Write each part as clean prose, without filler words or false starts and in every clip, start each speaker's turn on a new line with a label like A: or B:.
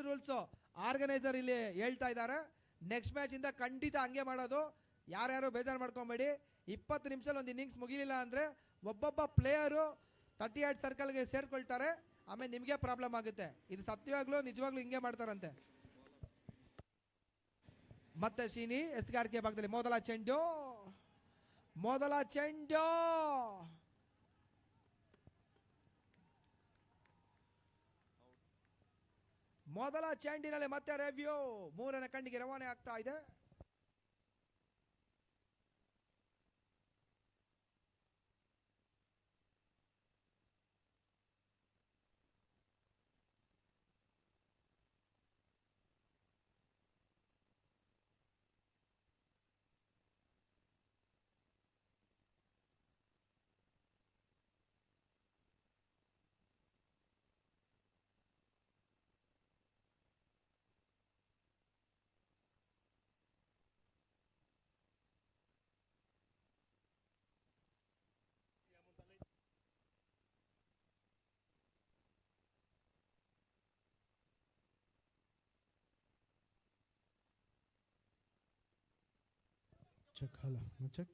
A: Rules organiser ಇಲ್ಲಿ ಹೇಳ್ತಾ ಇದ್ದಾರೆ. ನೆಕ್ಸ್ಟ್ ಮ್ಯಾಚ್ ಇಂದ ಖಂಡಿತ ಹಂಗೆ ಮಾಡೋದು. ಯಾರ್ಯಾರು ಬೇಜಾರು ಮಾಡ್ಕೊಬೇಡಿ. 20 ನಿಮಿಷದಲ್ಲಿ ಒಂದು ಇನ್ನಿಂಗ್ಸ್ ಮುಗಿಲಿಲ್ಲ ಅಂದ್ರೆ ಒಬ್ಬೊಬ್ಬ ಪ್ಲೇಯರು 38 ಸರ್ಕಲ್ಗೆ ಸೇರ್ಕೊಳ್ತಾರೆ. ಆಮೇಲೆ ನಿಮಗೆ ಪ್ರಾಬ್ಲಮ್ ಆಗುತ್ತೆ. ಇದು ಸತ್ಯವಾಗ್ಲೂ ನಿಜವಾಗ್ಲೂ ಹಿಂಗೆ ಮಾಡ್ತಾರಂತೆ. ಮತ್ತೆ ಶೀನಿ ಎಸ್ತುಗಾರಿಕೆ ಭಾಗದಲ್ಲಿ ಮೊದಲ ಚೆಂಡು ಮೊದಲ ಚೆಂಡಿನಲ್ಲಿ ಮತ್ತೆ ರಿವ್ಯೂ 3ನೇ ಕಣ್ಣಿಗೆ ರವಾನೆ ಆಗ್ತಾ ಇದೆ.
B: ಚೆಕ್ ಹಲ ಚೆಕ್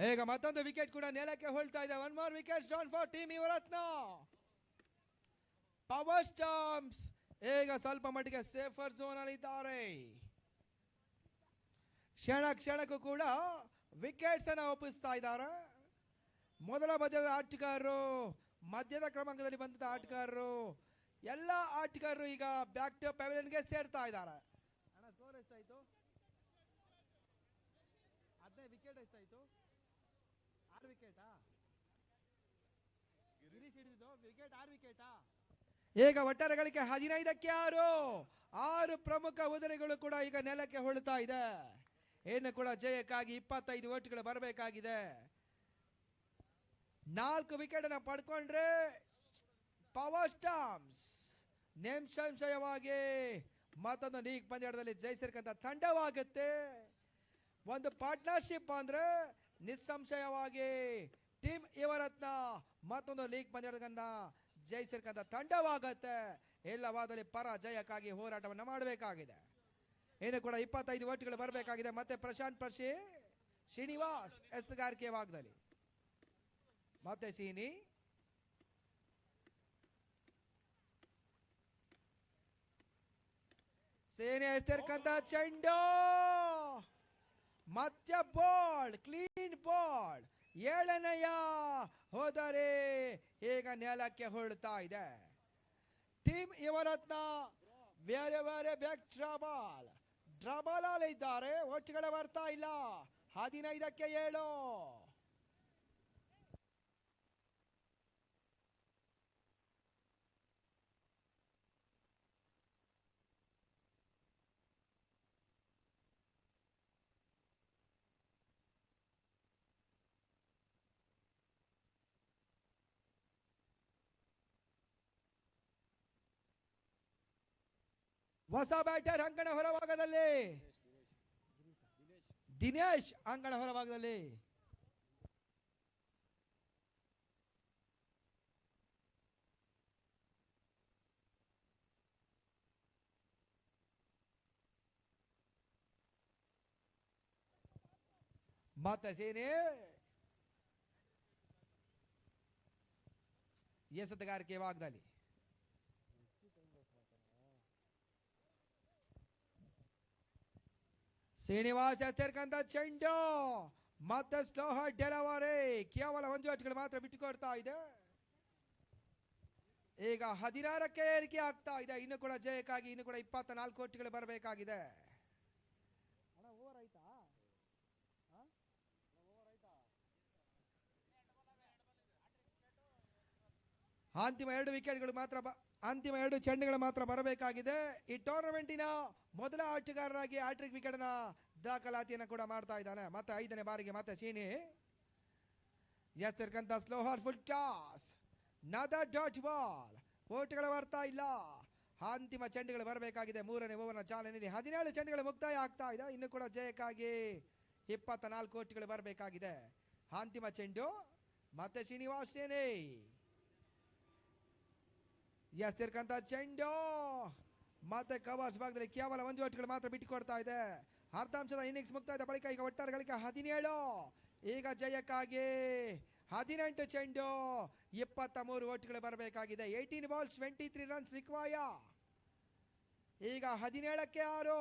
A: ಈಗ ಮತ್ತೊಂದು ವಿಕೆಟ್ ಕೂಡ ನೆಲಕ್ಕೆ ಹೋಳ್ತಾ ಇದೆ. 1 more wicket down for team Yuvarathna. Power stamps ಈಗ ಸ್ವಲ್ಪ ಮಟ್ಟಿಗೆ ಸೇಫರ್ ಝೋನ್ ಅಲ್ಲಿ ಇದ್ದಾರೆ. ಕ್ಷಣಕ್ಕೂ ಕೂಡ ವಿಕೆಟ್ಸ್ ಅನ್ನ ಒಪ್ಪಿಸ್ತಾ ಇದ್ದಾರೆ. ಮೊದಲ ಮಧ್ಯದ ಆಟಗಾರರು, ಮಧ್ಯದ ಕ್ರಮಾಂಕದಲ್ಲಿ ಬಂದ ಆಟಗಾರರು, ಎಲ್ಲ ಆಟಗಾರರು ಈಗ ಬ್ಯಾಕ್ ಟು ಪೆವಿಲಿಯನ್ಗೆ ಸೇರ್ತಾ ಇದ್ದಾರೆ. ಸ್ಕೋರ್ ಎಷ್ಟಾಯ್ತು? 15 ವಿಕೆಟ್ ಎಷ್ಟಾಯ್ತು? 6 ವಿಕೆಟಾ? ಗಿರೀಶ್ ಹಿಡಿದಿದ್ದು ವಿಕೆಟ್ 6 ವಿಕೆಟಾ? ಈಗ ಒಟ್ಟಾರೆ ಗಳಿಕೆ 15ಕ್ಕೆ 6 ಪ್ರಮುಖ ಉದರೆಗಳು ಕೂಡ ಈಗ ನೆಲಕ್ಕೆ ಹೊಳ್ತಾ ಇದೆ. ಏನು ಕೂಡ ಜಯಕ್ಕಾಗಿ 25 ಓಟ್ಗಳು ಬರಬೇಕಾಗಿದೆ. 4 ವಿಕೆಟ್ ಅನ್ನ ಪಡ್ಕೊಂಡ್ರೆ ಪವರ್ ಸ್ಟಾಂಪ್ಸ್ ನಿಸ್ಸಂಶಯವಾಗಿ ಮತ್ತೊಂದು ಲೀಗ್ ಪಂದ್ಯದಲ್ಲಿ ಜಯಿಸಿರ್ತಕ್ಕಂಥ ತಂಡವಾಗುತ್ತೆ. ಒಂದು ಪಾರ್ಟ್ನರ್ಶಿಪ್ ಅಂದ್ರೆ ನಿಸ್ಸಂಶಯವಾಗಿ ಟೀಮ್ ಯುವರತ್ನ ಮತ್ತೊಂದು ಲೀಗ್ ಪಂದ್ಯಗಳನ್ನ ಜಯಿಸಿರ್ತಕ್ಕಂಥ ತಂಡವಾಗತ್ತೆ. ಎಲ್ಲವಾದಲ್ಲಿ ಪರಾಜಯಕ್ಕಾಗಿ ಹೋರಾಟವನ್ನು ಮಾಡಬೇಕಾಗಿದೆ. ಏನು ಕೂಡ 25 ಓಟ್ಗಳು ಬರಬೇಕಾಗಿದೆ. ಮತ್ತೆ ಪ್ರಶಾಂತ್ ಪರ್ಶಿ, ಶ್ರೀನಿವಾಸ್ ಎಸ್ತುಗಾರಿಕೆ ಭಾಗದಲ್ಲಿ ಮತ್ತೆ ಸೀನಿ ಸೇನೆ ಎಸ್ತಿರ್ತಕ್ಕಂಥ ಚೆಂಡು ಮಧ್ಯ ಬಾಲ್, ಕ್ಲೀನ್ ಬಾಲ್, 7ನೆಯ ಹೋದರೆ ಈಗ ನೆಲಕ್ಕೆ ಹೊಳ್ತಾ ಇದೆ. ಟೀಮ್ ಯುವರತ್ನ ಬೇರೆ ಬೇರೆ ಬ್ಯಾಕ್ ಡ್ರಾಬಾಲ್ ಅಲ್ಲಿ ಇದ್ದಾರೆ. ಒಟ್ಟುಗಳ ಬರ್ತಾ ಇಲ್ಲ. 15ಕ್ಕೆ 7. ಹೊಸ ಬ್ಯಾಟರ್ ಅಂಗಣ ಹೊರಭಾಗದಲ್ಲಿ ದಿನೇಶ್ ಅಂಗಣ ಹೊರಭಾಗದಲ್ಲಿ ಮತ್ತೆ ಸೇನೆ ಎಸೆತಗಾರಿಕೆ ವಾಗ್ದಾಳಿ. ಶ್ರೀನಿವಾಸ್ ಎಸ್ತಿರ್ತಕ್ಕಂಥ ಚೆಂಡು ಮತ್ತೆ ಸ್ಲೋ ಡೆಲವರಿ ಕೇವಲ 1 ಅಟ್ಗಳು ಮಾತ್ರ ಬಿಟ್ಟುಕೊಡ್ತಾ ಇದೆ. ಈಗ 16ಕ್ಕೆ ಏರಿಕೆ ಆಗ್ತಾ ಇದೆ. ಇನ್ನು ಕೂಡ ಜಯಕ್ಕಾಗಿ ಇನ್ನು ಕೂಡ 24 ಅಟ್ಗಳು ಬರಬೇಕಾಗಿದೆ. ಅಂತಿಮ 2 ವಿಕೆಟ್ಗಳು ಮಾತ್ರ ಅಂತಿಮ 2 ಚೆಂಡುಗಳು ಮಾತ್ರ ಬರಬೇಕಾಗಿದೆ. ಈ ಟೂರ್ನಮೆಂಟಿನ ಮೊದಲ ಆಟಗಾರರಾಗಿ ಹ್ಯಾಟ್ರಿಕ್ ವಿಕೆಟ್ ನ ದಾಖಲಾತಿಯನ್ನು ಕೂಡ ಮಾಡ್ತಾ ಇದ್ದಾನೆ. ಮತ್ತೆ 5ನೇ ಬಾರಿಗೆ ಮತ್ತೆ ಸೀನಿ ಎಸ್ತಿರ್ತಕ್ಕಂಥ ಸ್ಲೋ ಹಾರ್ full toss another dot ball. ಓಟ್ಗಳು ಬರ್ತಾ ಇಲ್ಲ. ಅಂತಿಮ ಚೆಂಡುಗಳು ಬರಬೇಕಾಗಿದೆ. 3ನೇ ಓವರ್ನ ಚಾಲನೆಯಲ್ಲಿ 17 ಚೆಂಡುಗಳು ಮುಕ್ತಾಯ ಆಗ್ತಾ ಇದೆ. ಇನ್ನು ಕೂಡ ಜಯಕ್ಕಾಗಿ 24 ಓಟ್ಗಳು ಬರಬೇಕಾಗಿದೆ. ಅಂತಿಮ ಚೆಂಡು ಮತ್ತೆ ಶ್ರೀನಿವಾಸ್ ಸೇನೆ ಎಸ್ತಿರ್ತಕ್ಕಂಥ ಚೆಂಡು ಮತ್ತೆ ಕವರ್ಸ್ ಭಾಗದಲ್ಲಿ ಕೇವಲ 1 ಓಟ್ಗಳು ಮಾತ್ರ ಬಿಟ್ಟುಕೊಡ್ತಾ ಇದೆ. ಅರ್ಧಾಂಶದ ಇನ್ನಿಂಗ್ಸ್ ಮುಕ್ತಾಯದ ಬಳಿಕ ಈಗ ಒಟ್ಟಾರೆ ಗಳಿಕೆ 17. ಈಗ ಜಯಕ್ಕಾಗಿ 18 ಚೆಂಡು 23 ಓಟ್ಗಳು ಬರಬೇಕಾಗಿದೆ. 18 ಬಾಲ್ಸ್ 23 ರನ್ಸ್ ರಿಕ್ವೈರ್. ಈಗ 17ಕ್ಕೆ 6